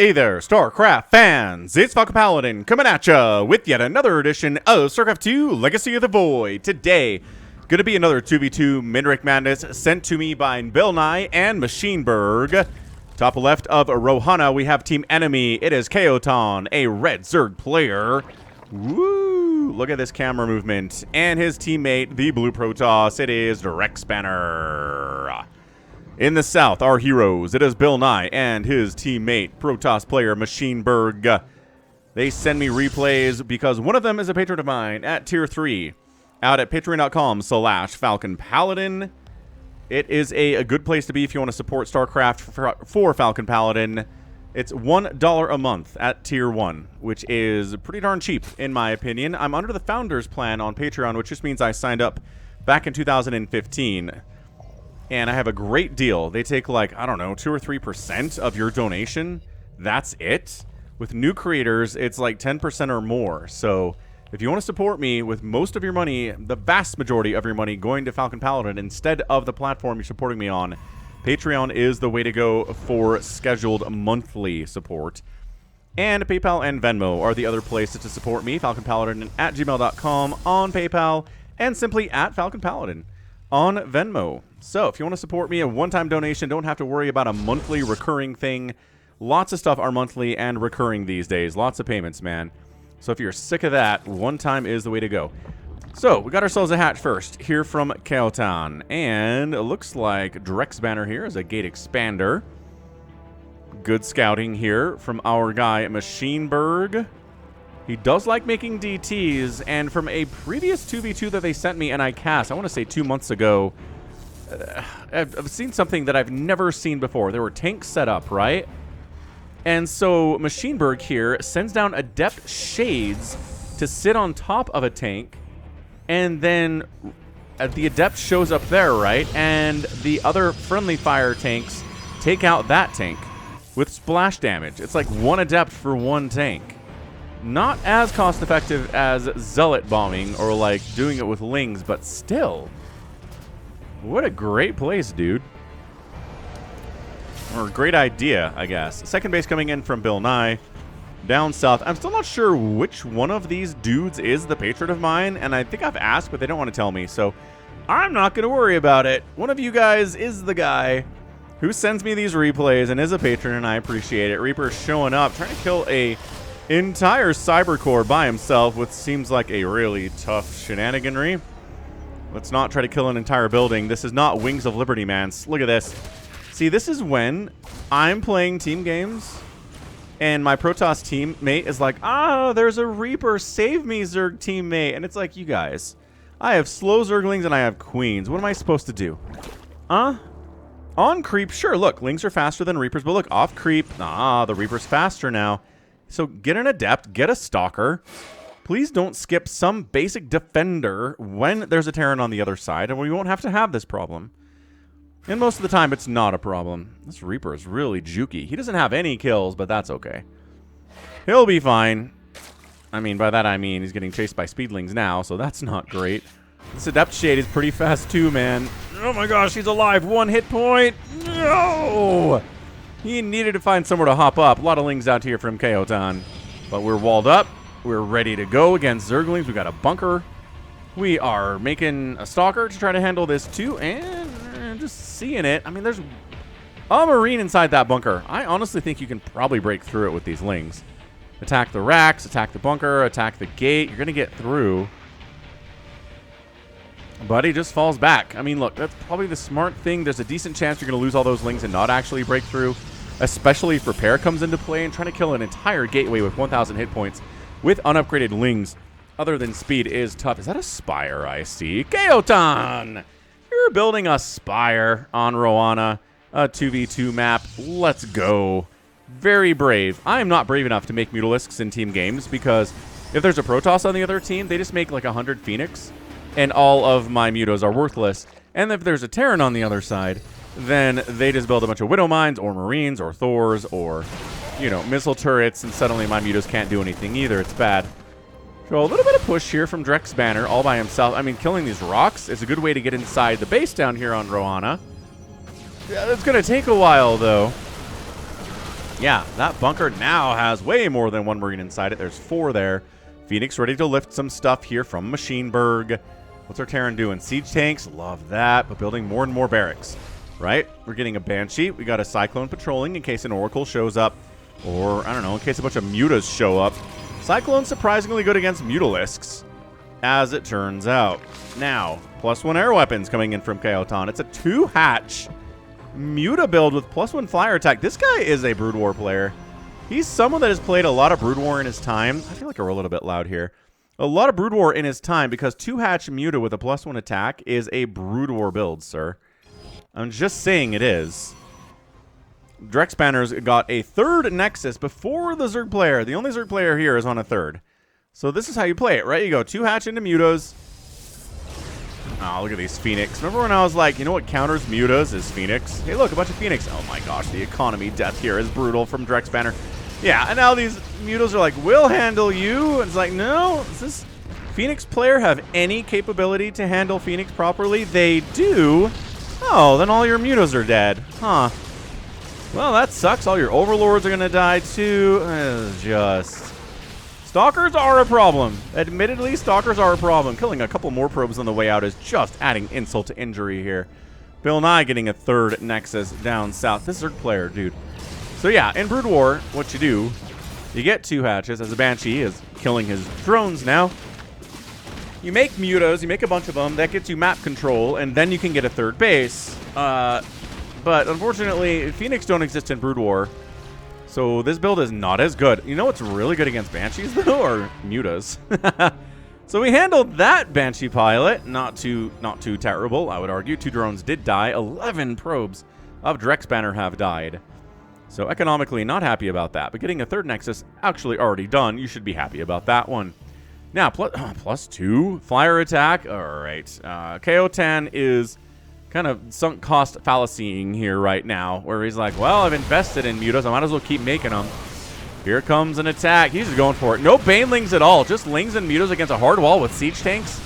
Hey there, StarCraft fans! It's Falcon Paladin coming at ya with yet another edition of StarCraft 2 Legacy of the Void. Today, gonna be another 2v2 Minrick Madness sent to me by BillNye and MACHINEBerg. Top left of Rohana, we have Team Enemy. It is Kaotan, a red Zerg player. Woo! Look at this camera movement. And his teammate, the blue Protoss, it is DrexBanner. In the south, our heroes, it is BillNye and his teammate, Protoss player MACHINEBerg. They send me replays because one of them is a patron of mine at tier 3, out at patreon.com/Falcon Paladin. It is a good place to be if you want to support StarCraft for Falcon Paladin. It's $1 a month at tier 1, which is pretty darn cheap, in my opinion. I'm under the Founders plan on Patreon, which just means I signed up back in 2015. And I have a great deal. They take like, I don't know, 2 or 3% of your donation. That's it. With new creators, it's like 10% or more. So if you want to support me with most of your money, the vast majority of your money going to Falcon Paladin instead of the platform you're supporting me on, Patreon is the way to go for scheduled monthly support. And PayPal and Venmo are the other places to support me. Falcon Paladin at gmail.com on PayPal and simply at Falcon Paladin on Venmo. So if you want to support me, a one-time donation, don't have to worry about a monthly recurring thing. Lots of stuff are monthly and recurring these days. Lots of payments, man. So if you're sick of that, one time is the way to go. So we got ourselves a hatch first here from Kaotan. And it looks like DrexBanner here is a gate expander. Good scouting here from our guy MACHINEBerg. He does like making DTs, and from a previous 2v2 that they sent me and I cast, I want to say 2 months ago, I've seen something that I've never seen before. There were tanks set up, right? And so MACHINEBerg here sends down Adept Shades to sit on top of a tank, and then the Adept shows up there, right? And the other friendly fire tanks take out that tank with splash damage. It's like one Adept for one tank. Not as cost-effective as Zealot bombing or like doing it with Lings, but still. What a great place, dude. Or great idea, I guess. Second base coming in from BillNye. Down south. I'm still not sure which one of these dudes is the patron of mine, and I think I've asked, but they don't want to tell me, so I'm not going to worry about it. One of you guys is the guy who sends me these replays and is a patron, and I appreciate it. Reaper's showing up, trying to kill a entire cyber core by himself, which seems like a really tough shenaniganry. Let's not try to kill an entire building. This is not Wings of Liberty, man. Look at this. See, this is when I'm playing team games and my Protoss teammate is like, ah, there's a Reaper. Save me, Zerg teammate. And it's like, you guys, I have slow Zerglings and I have Queens. What am I supposed to do? On creep, sure, look, Lings are faster than Reapers, but look, off creep, the Reaper's faster now. So get an Adept, get a Stalker. Please don't skip some basic defender when there's a Terran on the other side, and we won't have to have this problem. And most of the time, it's not a problem. This Reaper is really jukey. He doesn't have any kills, but that's okay. He'll be fine. I mean, by that I mean he's getting chased by Speedlings now, so that's not great. This Adept Shade is pretty fast too, man. Oh my gosh, he's alive. 1 hit point. No! He needed to find somewhere to hop up. A lot of Lings out here from Kaotan. But we're walled up. We're ready to go against Zerglings. We got a bunker. We are making a Stalker to try to handle this too. And just seeing it. I mean, there's a Marine inside that bunker. I honestly think you can probably break through it with these Lings. Attack the racks, attack the bunker, attack the gate. You're going to get through. But he just falls back. I mean, look, that's probably the smart thing. There's a decent chance you're going to lose all those Lings and not actually break through. Especially if Repair comes into play, and trying to kill an entire gateway with 1,000 hit points with unupgraded Lings, other than speed, is tough. Is that a Spire I see? Kaotan! You're building a Spire on Rohana, a 2v2 map. Let's go. Very brave. I am not brave enough to make Mutalisks in team games, because if there's a Protoss on the other team, they just make like 100 Phoenix, and all of my Mutos are worthless. And if there's a Terran on the other side, then they just build a bunch of Widow Mines or Marines or Thors or, you know, missile turrets, and suddenly my Mutos can't do anything either. It's bad. So a little bit of push here from DrexBanner all by himself. I mean, killing these rocks is a good way to get inside the base down here on Rohana. Yeah, it's going to take a while, though. Yeah, that bunker now has way more than one Marine inside it. There's 4 there. Phoenix ready to lift some stuff here from MACHINEBerg. What's our Terran doing? Siege tanks, love that, but building more and more barracks, right? We're getting a Banshee. We got a Cyclone patrolling in case an Oracle shows up, or, I don't know, in case a bunch of Mutas show up. Cyclone's surprisingly good against Mutalisks, as it turns out. Now, +1 air weapons coming in from Kaotan. It's a 2-hatch Muta build with +1 flyer attack. This guy is a Brood War player. He's someone that has played a lot of Brood War in his time. I feel like we're a little bit loud here. A lot of Brood War in his time, because 2-hatch Muta with a +1 attack is a Brood War build, sir. I'm just saying it is. DrexBanner's got a 3rd Nexus before the Zerg player. The only Zerg player here is on a 3rd. So this is how you play it, right? You go 2-hatch into Mutas. Oh, look at these Phoenix. Remember when I was like, you know what counters Mutas is Phoenix? Hey, look, a bunch of Phoenix. Oh my gosh, the economy death here is brutal from DrexBanner. Yeah, and now these Mutas are like, we'll handle you. And it's like, no, does this Phoenix player have any capability to handle Phoenix properly? They do. Oh, then all your Mutas are dead. Huh. Well, that sucks. All your Overlords are going to die too. Just... Stalkers are a problem. Admittedly, Stalkers are a problem. Killing a couple more probes on the way out is just adding insult to injury here. BillNye getting a 3rd Nexus down south. This Zerg player, dude. So yeah, in Brood War, what you do, you get 2 hatches as a Banshee is killing his drones now. You make Mutas, you make a bunch of them, that gets you map control, and then you can get a 3rd base. But unfortunately, Phoenix don't exist in Brood War, so this build is not as good. You know what's really good against Banshees, though? Are Mutas. So we handled that Banshee pilot. Not too terrible, I would argue. 2 drones did die. 11 probes of DrexBanner have died. So economically, not happy about that. But getting a 3rd Nexus actually already done. You should be happy about that one. Now, +2 flyer attack. All right. Kaotan is kind of sunk cost fallacying here right now, where he's like, well, I've invested in Mutas. I might as well keep making them. Here comes an attack. He's just going for it. No Banelings at all. Just Lings and Mutas against a hard wall with siege tanks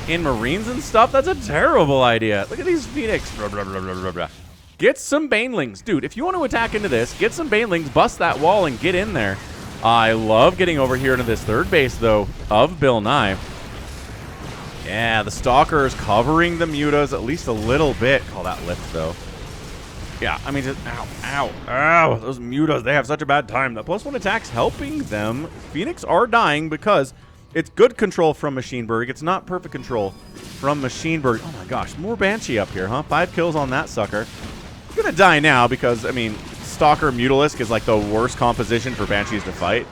in Marines and stuff. That's a terrible idea. Look at these Phoenix. Blah, blah, blah, blah, blah, blah. Get some Banelings. Dude, if you want to attack into this, get some Banelings, bust that wall, and get in there. I love getting over here into this 3rd base, though, of BillNye. Yeah, the Stalker is covering the Mutas at least a little bit. Call that lift, though. Yeah, I mean, just ow. Those Mutas, they have such a bad time. The +1 attack's helping them. Phoenix are dying because it's good control from MACHINEBerg. It's not perfect control from MACHINEBerg. Oh my gosh, more Banshee up here, huh? 5 kills on that sucker. Gonna die now because, I mean, Stalker Mutalisk is like the worst composition for Banshees to fight.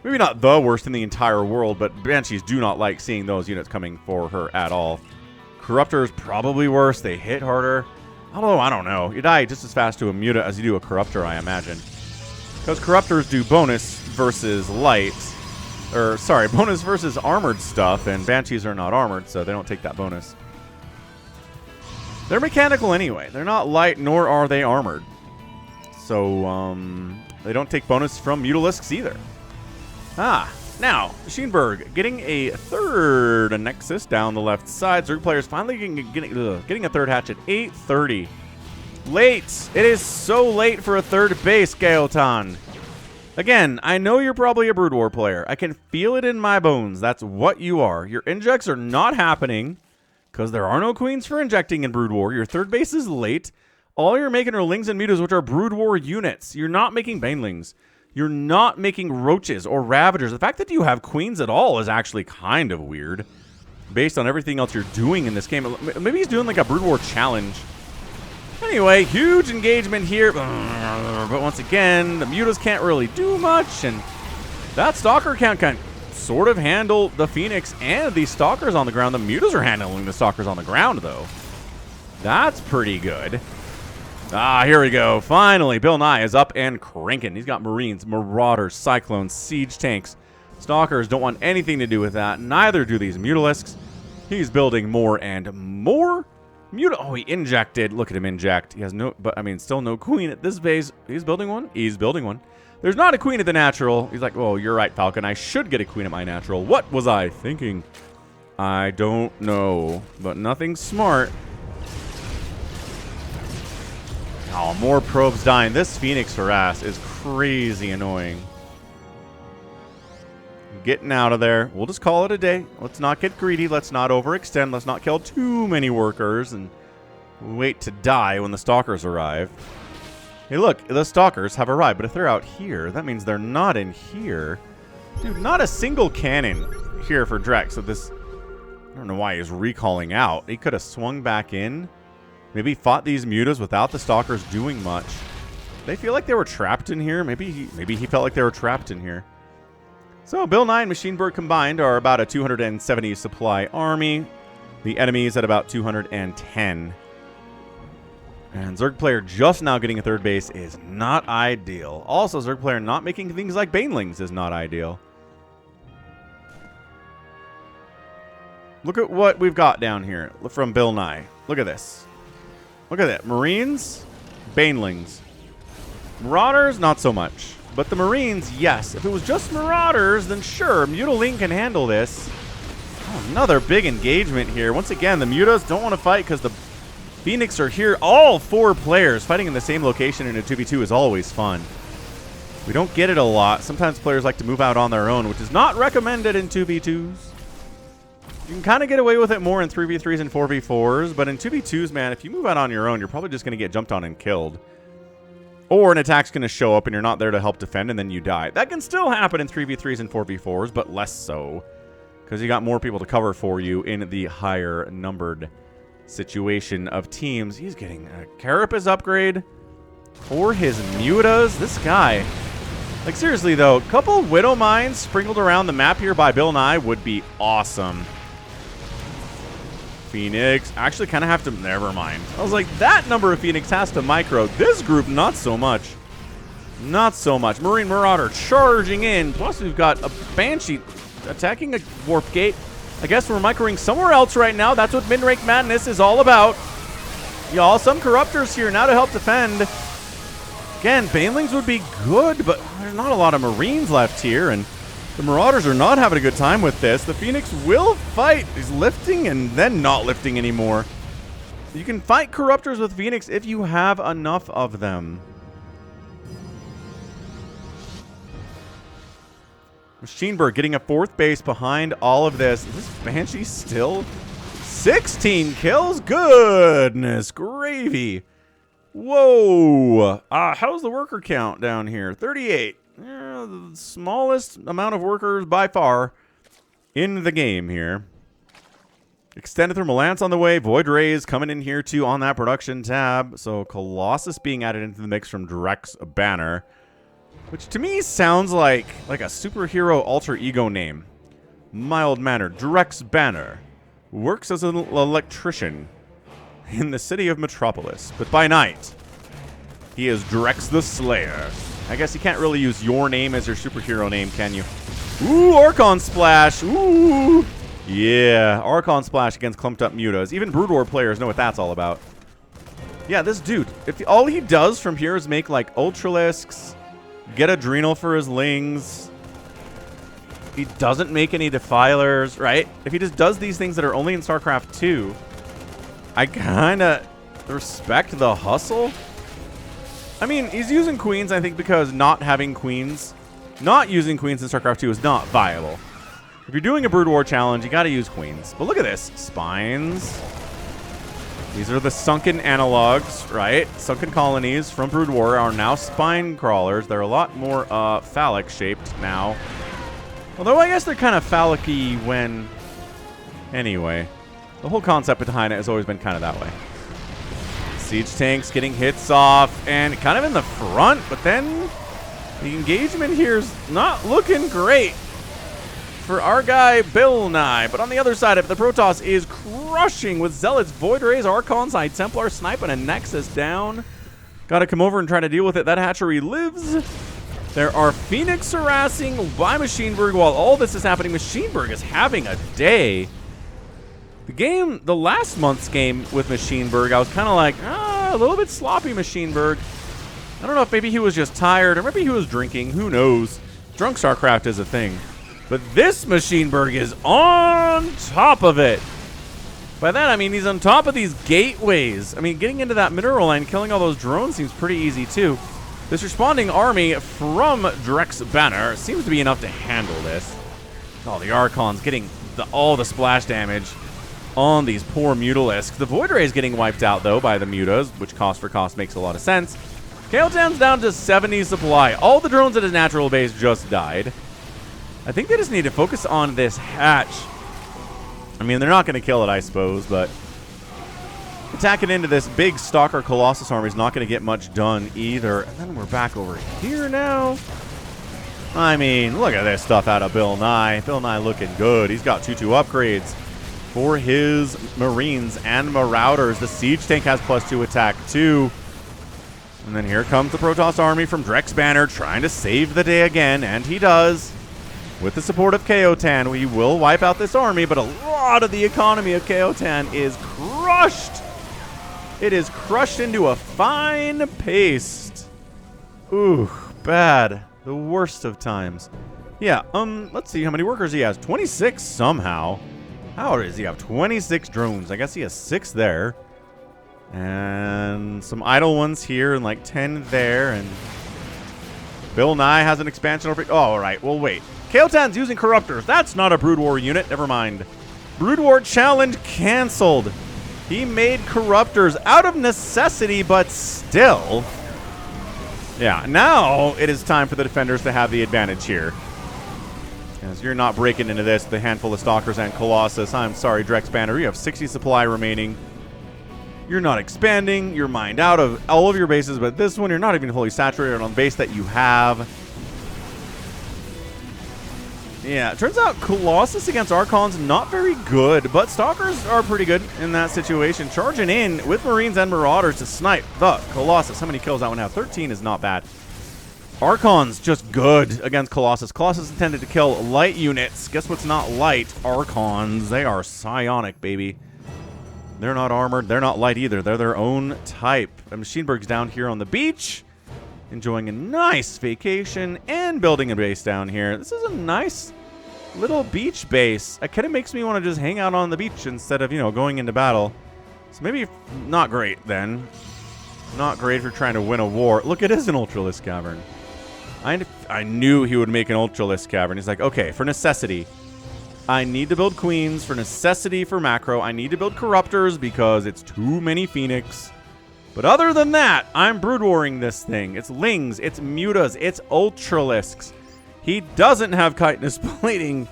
Maybe not the worst in the entire world, but Banshees do not like seeing those units coming for her at all. Corruptor is probably worse. They hit harder. Although, I don't know. You die just as fast to a Muta as you do a Corruptor, I imagine. Because Corruptors do bonus versus light. Or, sorry, bonus versus armored stuff, and Banshees are not armored, so they don't take that bonus. They're mechanical anyway. They're not light, nor are they armored. So, they don't take bonus from Mutalisks either. Now, MACHINEBerg getting a 3rd Nexus down the left side. Zerg players finally getting a 3rd hatch at 8:30. Late. It is so late for a 3rd base, Kaotan. Again, I know you're probably a Brood War player. I can feel it in my bones. That's what you are. Your injects are not happening because there are no queens for injecting in Brood War. Your 3rd base is late. All you're making are Lings and Mutas, which are Brood War units. You're not making Banelings. You're not making Roaches or Ravagers. The fact that you have Queens at all is actually kind of weird based on everything else you're doing in this game. Maybe he's doing like a Brood War challenge. Anyway, huge engagement here. But once again, the Mutas can't really do much. And that Stalker can sort of handle the Phoenix and the Stalkers on the ground. The Mutas are handling the Stalkers on the ground, though. That's pretty good. Here we go. Finally, BillNye is up and cranking. He's got Marines, Marauders, Cyclones, Siege Tanks. Stalkers don't want anything to do with that. Neither do these Mutalisks. He's building more and more. Oh, he injected. Look at him inject. He has no, but I mean, still no queen at this base. He's building one. He's building one. There's not a queen at the natural. He's like, oh, you're right, Falcon. I should get a queen at my natural. What was I thinking? I don't know, but nothing smart. Oh, more probes dying. This Phoenix harass is crazy annoying. Getting out of there. We'll just call it a day. Let's not get greedy. Let's not overextend. Let's not kill too many workers and wait to die when the stalkers arrive. Hey, look, the stalkers have arrived, but if they're out here, that means they're not in here. Dude, not a single cannon here for Drex. So this, I don't know why he's recalling out. He could have swung back in. Maybe fought these mutas without the stalkers doing much. They feel like they were trapped in here. Maybe he felt like they were trapped in here. So BillNye and MACHINEBerg combined are about a 270 supply army. The enemies at about 210. And Zerg player just now getting a third base is not ideal. Also, Zerg player not making things like banelings is not ideal. Look at what we've got down here from BillNye. Look at this. Look at that. Marines, banelings. Marauders, not so much. But the Marines, yes. If it was just Marauders, then sure, Mutaling can handle this. Oh, another big engagement here. Once again, the Mutas don't want to fight because the Phoenix are here. All 4 players fighting in the same location in a 2v2 is always fun. We don't get it a lot. Sometimes players like to move out on their own, which is not recommended in 2v2s. You can kind of get away with it more in 3v3s and 4v4s, but in 2v2s, man, if you move out on your own, you're probably just going to get jumped on and killed. Or an attack's going to show up and you're not there to help defend and then you die. That can still happen in 3v3s and 4v4s, but less so. Because you got more people to cover for you in the higher numbered situation of teams. He's getting a Carapace upgrade for his mutas. This guy, like seriously though, a couple Widow Mines sprinkled around the map here by BillNye would be awesome. Phoenix. Actually kind of have to... Never mind. I was like, that number of Phoenix has to micro. This group, not so much. Not so much. Marine Marauder charging in. Plus, we've got a Banshee attacking a Warp Gate. I guess we're microing somewhere else right now. That's what Mid-Rank Madness is all about. Y'all, some Corruptors here now to help defend. Again, Banelings would be good, but there's not a lot of Marines left here, and the Marauders are not having a good time with this. The Phoenix will fight. He's lifting and then not lifting anymore. You can fight Corruptors with Phoenix if you have enough of them. MACHINEBerg getting a 4th base behind all of this. Is this Banshee still? 16 kills? Goodness gravy. Whoa. How's the worker count down here? 38. The smallest amount of workers by far in the game here. Extended Thermal Lance on the way. Void Rays coming in here too on that production tab. So Colossus being added into the mix from DrexBanner, which to me sounds like a superhero alter ego name. Mild mannered DrexBanner works as an electrician in the city of Metropolis, but by night he is Drex the Slayer. I guess you can't really use your name as your superhero name, can you? Ooh, Archon Splash. Ooh. Yeah, Archon Splash against clumped up mutas. Even Brood War players know what that's all about. Yeah, this dude, if all he does from here is make like Ultralisks, get Adrenal for his Lings, he doesn't make any Defilers, right? If he just does these things that are only in StarCraft 2, I kind of respect the hustle. I mean, he's using Queens, I think, because not having Queens, not using Queens in StarCraft 2 is not viable. If you're doing a Brood War challenge, you got to use Queens. But look at this. Spines. These are the sunken analogs, right? Sunken colonies from Brood War are now spine crawlers. They're a lot more phallic shaped now. Although I guess they're kind of phallic-y when... Anyway, the whole concept behind it has always been kind of that way. Siege tanks getting hits off and kind of in the front, but then the engagement here is not looking great for our guy BillNye. But on the other side of it, the Protoss is crushing with Zealots, Void Rays, Archons, High Templar, sniping a Nexus down. Got to come over and try to deal with it. That hatchery lives. There are Phoenix harassing by MACHINEBerg. While all this is happening, MACHINEBerg is having a day. The last month's game with MACHINEBerg, I was kind of like, a little bit sloppy MACHINEBerg. I don't know if maybe he was just tired or maybe he was drinking. Who knows? Drunk StarCraft is a thing. But this MACHINEBerg is on top of it. By that, I mean he's on top of these gateways. I mean, getting into that mineral line, killing all those drones seems pretty easy, too. This responding army from DrexBanner seems to be enough to handle this. Oh, the Archon's getting all the splash damage on these poor Mutalisks. The Void Ray is getting wiped out, though, by the Mutas, which cost for cost makes a lot of sense. Kaotan's down to 70 supply. All the drones at his natural base just died. I think they just need to focus on this hatch. I mean, they're not going to kill it, I suppose, but attacking into this big Stalker Colossus army is not going to get much done either. And then we're back over here now. I mean, look at this stuff out of BillNye. BillNye looking good. He's got 2-2 upgrades for his Marines and Marauders. The Siege Tank has +2 attack, too. And then here comes the Protoss army from DrexBanner trying to save the day again, and he does. With the support of Kaotan, we will wipe out this army, but a lot of the economy of Kaotan is crushed. It is crushed into a fine paste. Ooh, bad. The worst of times. Yeah, let's see how many workers he has. 26 somehow. How does he have 26 drones? I guess he has 6 there. And some idle ones here and like 10 there. And BillNye has an expansion over... Oh, all right. Well, wait. Kaotan's using Corruptors. That's not a Brood War unit. Never mind. Brood War challenge canceled. He made Corruptors out of necessity, but still... Yeah, now it is time for the defenders to have the advantage here. As you're not breaking into this, the handful of Stalkers and Colossus. I'm sorry, DrexBanner. You have 60 supply remaining. You're not expanding. You're mined out of all of your bases, but this one, you're not even fully saturated on the base that you have. Yeah, it turns out Colossus against Archon's not very good, but Stalkers are pretty good in that situation. Charging in with Marines and Marauders to snipe the Colossus. How many kills that one have? 13 is not bad. Archon's just good against Colossus. Colossus intended to kill light units. Guess what's not light? Archons. They are psionic, baby. They're not armored. They're not light either. They're their own type. And MACHINEBerg's down here on the beach, enjoying a nice vacation and building a base down here. This is a nice little beach base. It kind of makes me want to just hang out on the beach instead of, you know, going into battle. So maybe not great then. Not great if you're trying to win a war. Look, it is an Ultralisk Cavern. I knew he would make an Ultralisk Cavern. He's like, okay, for necessity, I need to build Queens. For necessity, for macro, I need to build Corruptors because it's too many Phoenix. But other than that, I'm Brood Warring this thing. It's Lings, it's Mutas, it's Ultralisks. He doesn't have Chitinous Plating,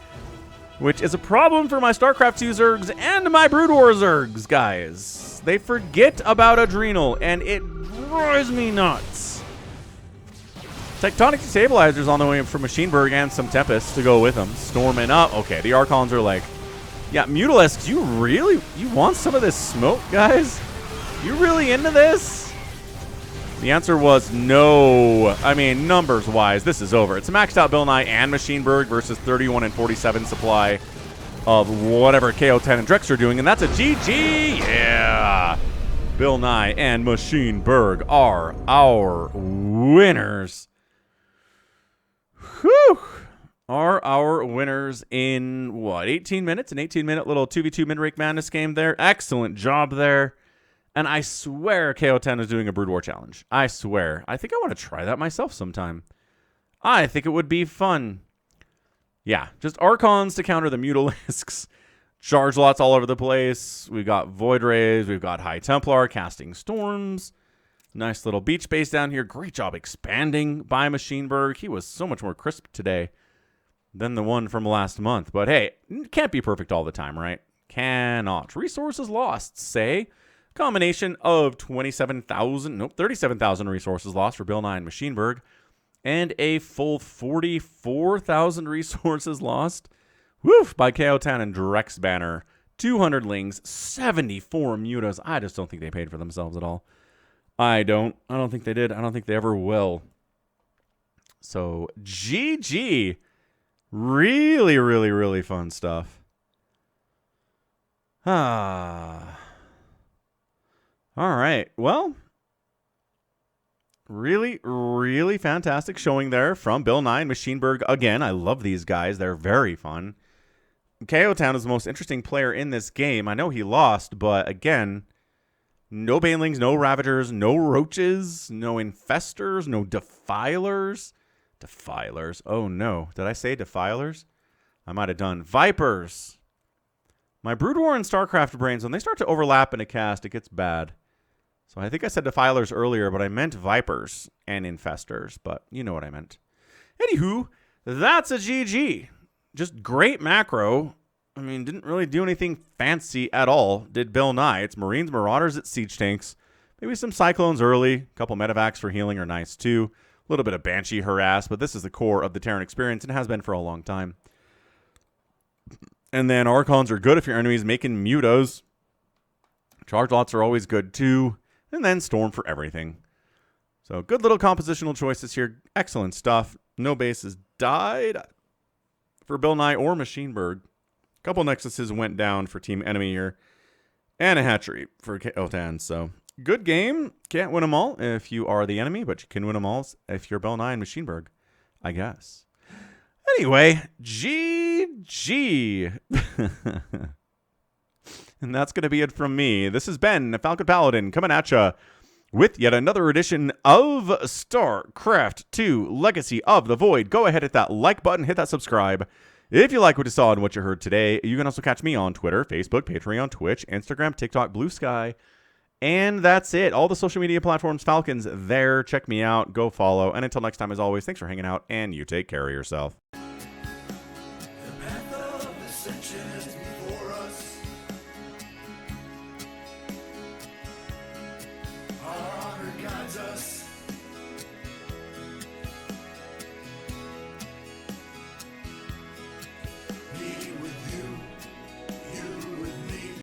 which is a problem for my StarCraft 2 Zergs and my Brood War Zergs, guys. They forget about Adrenal, and it drives me nuts. Tectonic Destabilizers on the way from MACHINEBerg and some Tempests to go with them. Storming up. Okay, the Archons are like, yeah, Mutalisks, you want some of this smoke, guys? You really into this? The answer was no. I mean, numbers-wise, this is over. It's a maxed out BillNye and MACHINEBerg versus 31 and 47 supply of whatever Kaotan and Drex are doing, and that's a GG! Yeah! BillNye and MACHINEBerg are our winners. Whew! Are our winners in, what, 18 minutes? An 18-minute little 2v2 mid-rank madness game there. Excellent job there. And I swear Kaotan is doing a Brood War challenge. I swear. I think I want to try that myself sometime. I think it would be fun. Yeah, just Archons to counter the Mutalisks. Charge lots all over the place. We've got Void Rays. We've got High Templar casting Storms. Nice little beach base down here. Great job expanding by MACHINEBerg. He was so much more crisp today than the one from last month. But hey, it can't be perfect all the time, right? Cannot. Resources lost, say. Combination of 37,000 resources lost for BillNye and MACHINEBerg, and a full 44,000 resources lost, woof, by Kaotan and DrexBanner. 200 Lings, 74 Mutas. I just don't think they paid for themselves at all. I don't think they did. I don't think they ever will. So, GG. Really, really, really fun stuff. All right. Well, really, really fantastic showing there from BillNye and MACHINEBerg. Again, I love these guys. They're very fun. Kaotan is the most interesting player in this game. I know he lost, but again, no banelings, no ravagers, no roaches, no infestors, no defilers. Defilers. Oh no. Did I say defilers? I might have done vipers. My Brood War and StarCraft brains, when they start to overlap in a cast, it gets bad. So I think I said defilers earlier, but I meant vipers and infestors, but you know what I meant. Anywho, that's a GG. Just great macro. I mean, didn't really do anything fancy at all. Did BillNye. It's Marines, Marauders, it's Siege Tanks. Maybe some Cyclones early. A couple Medivacs for healing are nice too. A little bit of Banshee harass, but this is the core of the Terran experience and has been for a long time. And then Archons are good if your enemy's making mutos. Charge lots are always good too. And then Storm for everything. So good little compositional choices here. Excellent stuff. No bases died for BillNye or MACHINEBerg. A couple Nexuses went down for Team Enemy here. And a hatchery for Kaotan. So good game. Can't win them all if you are the enemy, but you can win them all if you're BillNye and MACHINEBerg, I guess. Anyway, GG. And that's going to be it from me. This has been Falcon Paladin coming at you with yet another edition of StarCraft 2 Legacy of the Void. Go ahead, hit that like button, hit that subscribe. If you like what you saw and what you heard today, you can also catch me on Twitter, Facebook, Patreon, Twitch, Instagram, TikTok, Blue Sky. And that's it. All the social media platforms, Falcon's there. Check me out. Go follow. And until next time, as always, thanks for hanging out, and you take care of yourself.